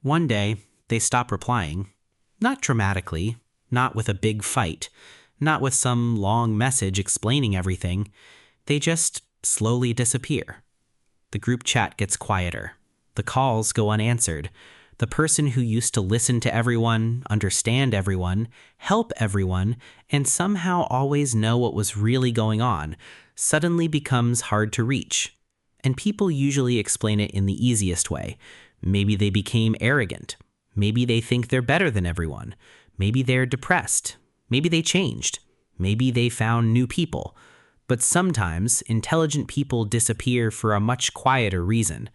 One day, they stop replying. Not dramatically, not with a big fight, not with some long message explaining everything. They just slowly disappear. The group chat gets quieter. The calls go unanswered. The person who used to listen to everyone, understand everyone, help everyone, and somehow always know what was really going on, suddenly becomes hard to reach. And people usually explain it in the easiest way. Maybe they became arrogant. Maybe they think they're better than everyone. Maybe they're depressed. Maybe they changed. Maybe they found new people. But sometimes, intelligent people disappear for a much quieter reason.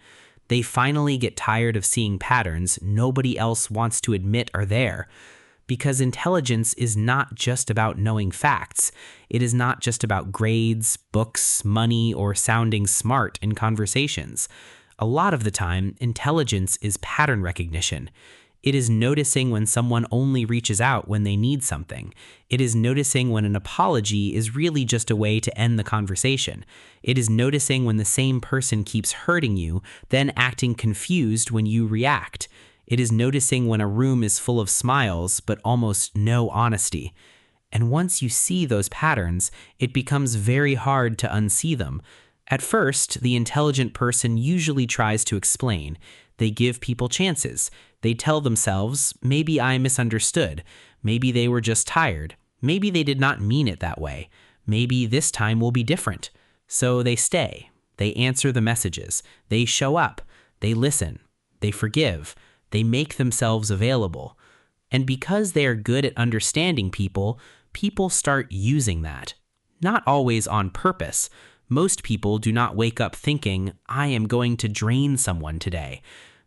They finally get tired of seeing patterns nobody else wants to admit are there. Because intelligence is not just about knowing facts. It is not just about grades, books, money, or sounding smart in conversations. A lot of the time, intelligence is pattern recognition. It is noticing when someone only reaches out when they need something. It is noticing when an apology is really just a way to end the conversation. It is noticing when the same person keeps hurting you, then acting confused when you react. It is noticing when a room is full of smiles, but almost no honesty. And once you see those patterns, it becomes very hard to unsee them. At first, the intelligent person usually tries to explain. They give people chances. They tell themselves, maybe I misunderstood. Maybe they were just tired. Maybe they did not mean it that way. Maybe this time will be different. So they stay. They answer the messages. They show up. They listen. They forgive. They make themselves available. And because they are good at understanding people, people start using that. Not always on purpose. Most people do not wake up thinking, I am going to drain someone today.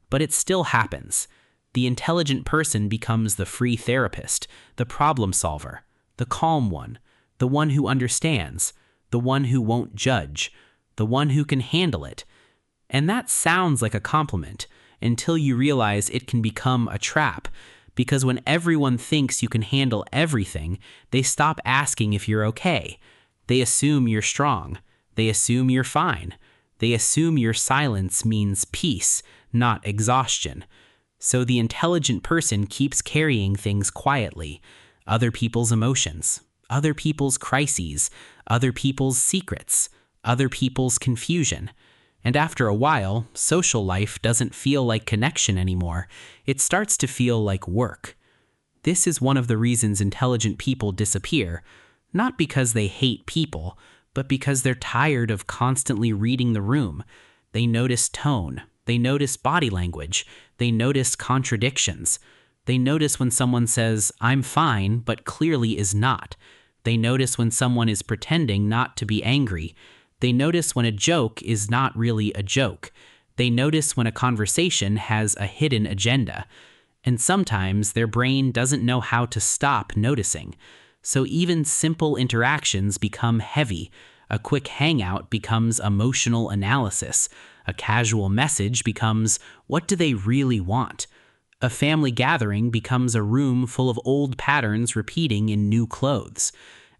But it still happens. The intelligent person becomes the free therapist, the problem solver, the calm one, the one who understands, the one who won't judge, the one who can handle it. And that sounds like a compliment until you realize it can become a trap. Because when everyone thinks you can handle everything, they stop asking if you're okay. They assume you're strong. They assume you're fine. They assume your silence means peace, not exhaustion. So the intelligent person keeps carrying things quietly. Other people's emotions, other people's crises, other people's secrets, other people's confusion. And after a while, social life doesn't feel like connection anymore. It starts to feel like work. This is one of the reasons intelligent people disappear, not because they hate people, but because they're tired of constantly reading the room. They notice tone. They notice body language. They notice contradictions. They notice when someone says, I'm fine, but clearly is not. They notice when someone is pretending not to be angry. They notice when a joke is not really a joke. They notice when a conversation has a hidden agenda. And sometimes their brain doesn't know how to stop noticing. So even simple interactions become heavy. A quick hangout becomes emotional analysis. A casual message becomes, what do they really want? A family gathering becomes a room full of old patterns repeating in new clothes.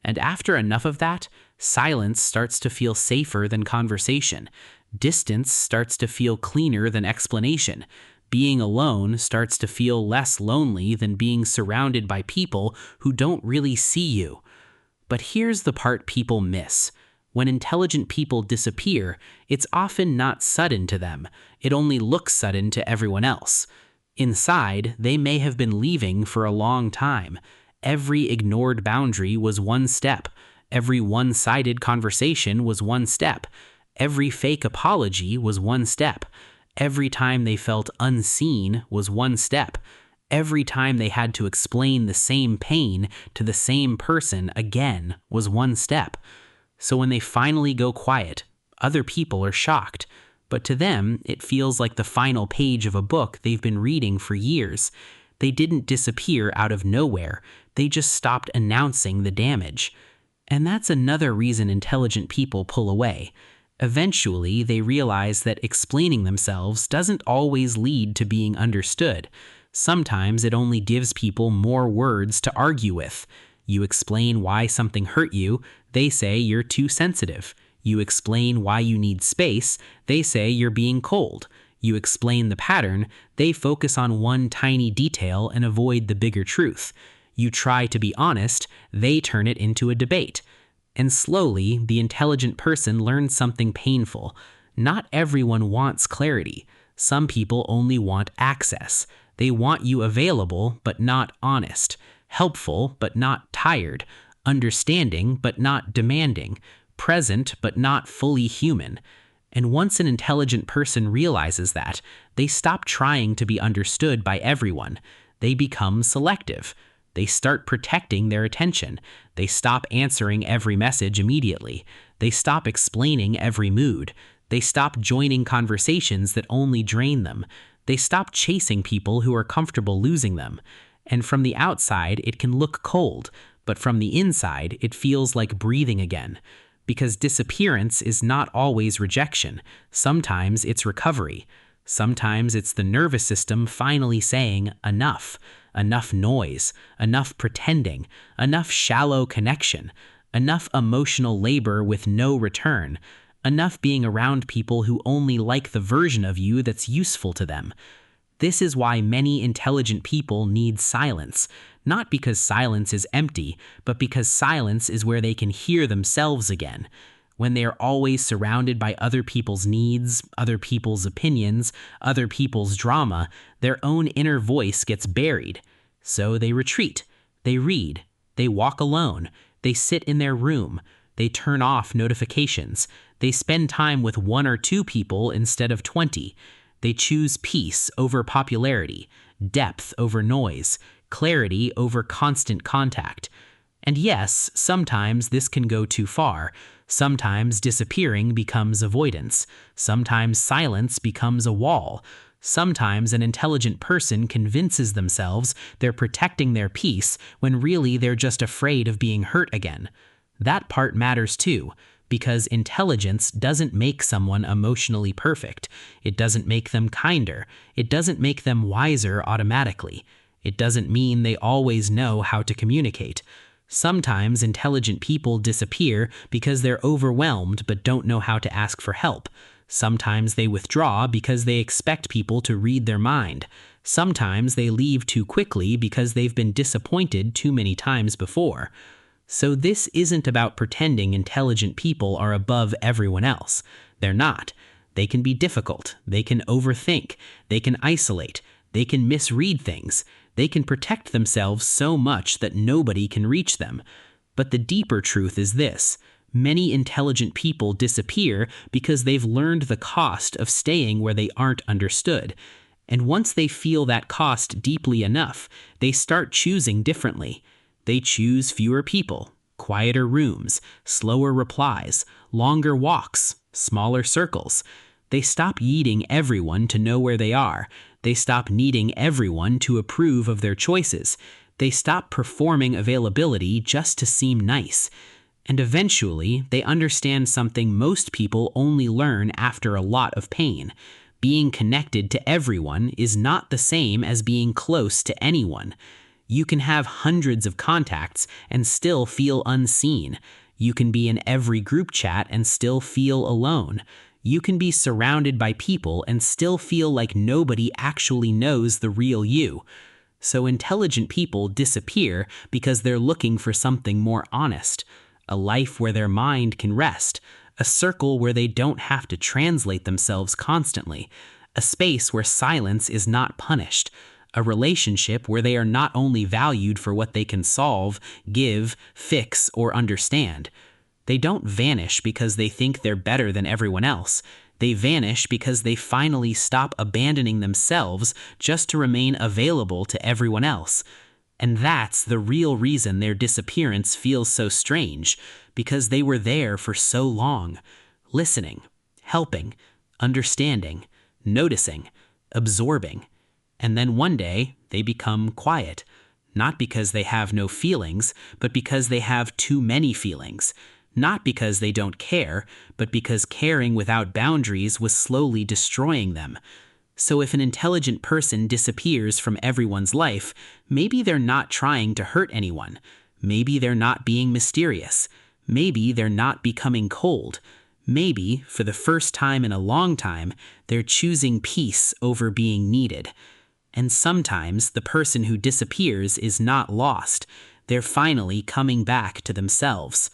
And after enough of that, silence starts to feel safer than conversation. Distance starts to feel cleaner than explanation. Being alone starts to feel less lonely than being surrounded by people who don't really see you. But here's the part people miss. When intelligent people disappear, it's often not sudden to them. It only looks sudden to everyone else. Inside, they may have been leaving for a long time. Every ignored boundary was one step. Every one-sided conversation was one step. Every fake apology was one step. Every time they felt unseen was one step. Every time they had to explain the same pain to the same person again was one step. So when they finally go quiet, other people are shocked. But to them, it feels like the final page of a book they've been reading for years. They didn't disappear out of nowhere. They just stopped announcing the damage. And that's another reason intelligent people pull away. Eventually, they realize that explaining themselves doesn't always lead to being understood. Sometimes it only gives people more words to argue with. You explain why something hurt you, they say you're too sensitive. You explain why you need space, they say you're being cold. You explain the pattern, they focus on one tiny detail and avoid the bigger truth. You try to be honest, they turn it into a debate. And slowly, the intelligent person learns something painful. Not everyone wants clarity. Some people only want access. They want you available, but not honest. Helpful, but not tired. Understanding, but not demanding. Present, but not fully human. And once an intelligent person realizes that, they stop trying to be understood by everyone. They become selective. They start protecting their attention. They stop answering every message immediately. They stop explaining every mood. They stop joining conversations that only drain them. They stop chasing people who are comfortable losing them. And from the outside, it can look cold, but from the inside, it feels like breathing again. Because disappearance is not always rejection. Sometimes it's recovery. Sometimes it's the nervous system finally saying, enough. Enough noise. Enough pretending. Enough shallow connection. Enough emotional labor with no return. Enough being around people who only like the version of you that's useful to them. This is why many intelligent people need silence. Not because silence is empty, but because silence is where they can hear themselves again. When they are always surrounded by other people's needs, other people's opinions, other people's drama, their own inner voice gets buried. So they retreat. They read. They walk alone. They sit in their room. They turn off notifications. They spend time with 1 or 2 people instead of 20. They choose peace over popularity, depth over noise, clarity over constant contact. And yes, sometimes this can go too far. Sometimes disappearing becomes avoidance. Sometimes silence becomes a wall. Sometimes an intelligent person convinces themselves they're protecting their peace when really they're just afraid of being hurt again. That part matters too, because intelligence doesn't make someone emotionally perfect. It doesn't make them kinder. It doesn't make them wiser automatically. It doesn't mean they always know how to communicate. Sometimes intelligent people disappear because they're overwhelmed but don't know how to ask for help. Sometimes they withdraw because they expect people to read their mind. Sometimes they leave too quickly because they've been disappointed too many times before. So this isn't about pretending intelligent people are above everyone else. They're not. They can be difficult. They can overthink. They can isolate. They can misread things. They can protect themselves so much that nobody can reach them. But the deeper truth is this. Many intelligent people disappear because they've learned the cost of staying where they aren't understood. And once they feel that cost deeply enough, they start choosing differently. They choose fewer people, quieter rooms, slower replies, longer walks, smaller circles. They stop needing everyone to know where they are. They stop needing everyone to approve of their choices. They stop performing availability just to seem nice. And eventually, they understand something most people only learn after a lot of pain. Being connected to everyone is not the same as being close to anyone. You can have hundreds of contacts and still feel unseen. You can be in every group chat and still feel alone. You can be surrounded by people and still feel like nobody actually knows the real you. So intelligent people disappear because they're looking for something more honest. A life where their mind can rest. A circle where they don't have to translate themselves constantly. A space where silence is not punished. A relationship where they are not only valued for what they can solve, give, fix, or understand. They don't vanish because they think they're better than everyone else. They vanish because they finally stop abandoning themselves just to remain available to everyone else. And that's the real reason their disappearance feels so strange, because they were there for so long, listening, helping, understanding, noticing, absorbing. And then one day, they become quiet, not because they have no feelings, but because they have too many feelings. Not because they don't care, but because caring without boundaries was slowly destroying them. So if an intelligent person disappears from everyone's life, maybe they're not trying to hurt anyone. Maybe they're not being mysterious. Maybe they're not becoming cold. Maybe, for the first time in a long time, they're choosing peace over being needed. And sometimes the person who disappears is not lost. They're finally coming back to themselves.